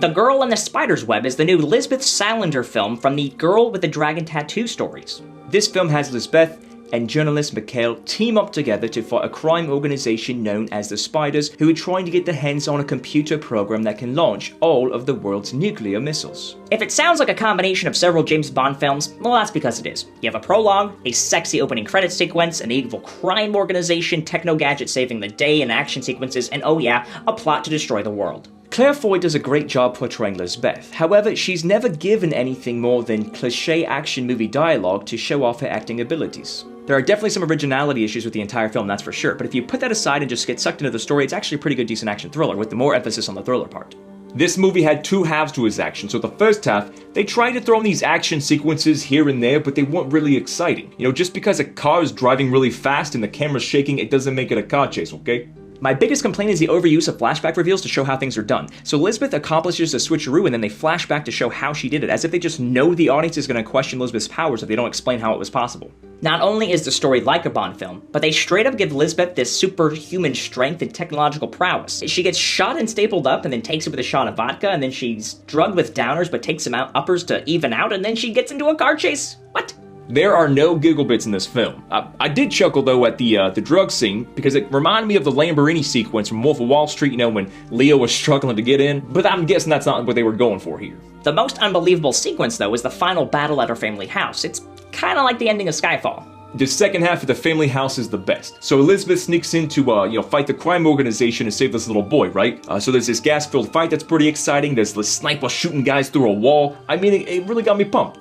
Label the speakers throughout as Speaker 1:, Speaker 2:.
Speaker 1: The Girl in the Spider's Web is the new Lisbeth Salander film from the Girl with the Dragon Tattoo stories.
Speaker 2: This film has Lisbeth and journalist Mikael team up together to fight a crime organization known as the Spiders, who are trying to get their hands on a computer program that can launch all of the world's nuclear missiles.
Speaker 1: If it sounds like a combination of several James Bond films, well, that's because it is. You have a prologue, a sexy opening credits sequence, an evil crime organization, techno-gadget saving the day, and action sequences, and oh yeah, a plot to destroy the world.
Speaker 2: Claire Foy does a great job portraying Lisbeth. However, she's never given anything more than cliché action movie dialogue to show off her acting abilities. There are definitely some originality issues with the entire film, that's for sure, but if you put that aside and just get sucked into the story, it's actually a pretty good, decent action thriller, with more emphasis on the thriller part. This movie had two halves to its action, so the first half, they tried to throw in these action sequences here and there, but they weren't really exciting. You know, just because a car is driving really fast and the camera's shaking, it doesn't make it a car chase, okay? My biggest complaint is the overuse of flashback reveals to show how things are done. So Lisbeth accomplishes a switcheroo and then they flash back to show how she did it, as if they just know the audience is going to question Lisbeth's powers if they don't explain how it was possible.
Speaker 1: Not only is the story like a Bond film, but they straight up give Lisbeth this superhuman strength and technological prowess. She gets shot and stapled up and then takes it with a shot of vodka, and then she's drugged with downers but takes them out uppers to even out, and then she gets into a car chase. What?
Speaker 2: There are no giggle bits in this film. I did chuckle though at the drug scene, because it reminded me of the Lamborghini sequence from Wolf of Wall Street, you know, when Leo was struggling to get in, but I'm guessing that's not what they were going for here.
Speaker 1: The most unbelievable sequence though is the final battle at her family house. It's kinda like the ending of Skyfall.
Speaker 2: The second half of the family house is the best. So Elizabeth sneaks in to, fight the crime organization and save this little boy, right? So there's this gas-filled fight that's pretty exciting. There's the sniper shooting guys through a wall. I mean, it really got me pumped.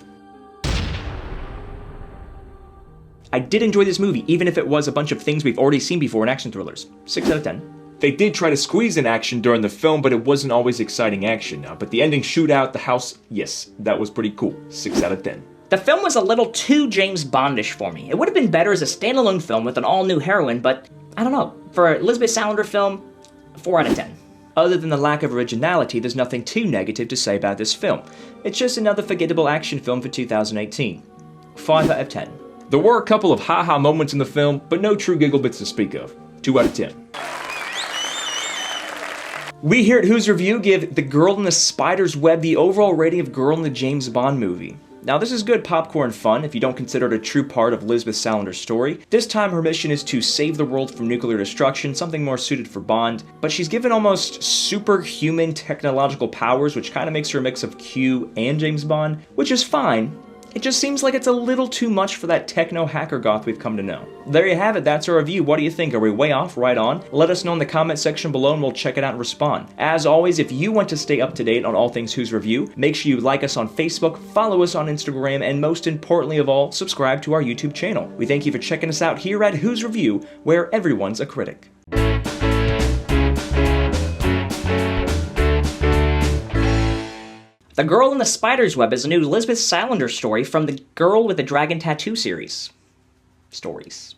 Speaker 2: I did enjoy this movie, even if it was a bunch of things we've already seen before in action thrillers. 6 out of 10. They did try to squeeze in action during the film, but it wasn't always exciting action. But the ending shootout, the house, yes, that was pretty cool. 6 out of 10.
Speaker 1: The film was a little too James Bondish for me. It would have been better as a standalone film with an all-new heroine, but I don't know. For a Lisbeth Salander film, 4 out of 10.
Speaker 2: Other than the lack of originality, there's nothing too negative to say about this film. It's just another forgettable action film for 2018. 5 out of 10. There were a couple of ha-ha moments in the film, but no true giggle bits to speak of. 2 out of 10. We here at Who's Review give The Girl in the Spider's Web the overall rating of Girl in the James Bond movie. Now this is good popcorn fun if you don't consider it a true part of Lisbeth Salander's story. This time her mission is to save the world from nuclear destruction, something more suited for Bond, but she's given almost superhuman technological powers, which kind of makes her a mix of Q and James Bond, which is fine. It just seems like it's a little too much for that techno-hacker goth we've come to know. There you have it, that's our review. What do you think? Are we way off, right on? Let us know in the comment section below and we'll check it out and respond. As always, if you want to stay up to date on all things Who's Review, make sure you like us on Facebook, follow us on Instagram, and most importantly of all, subscribe to our YouTube channel. We thank you for checking us out here at Who's Review, where everyone's a critic.
Speaker 1: The Girl in the Spider's Web is a new Lisbeth Salander story from the Girl with the Dragon Tattoo series. Stories.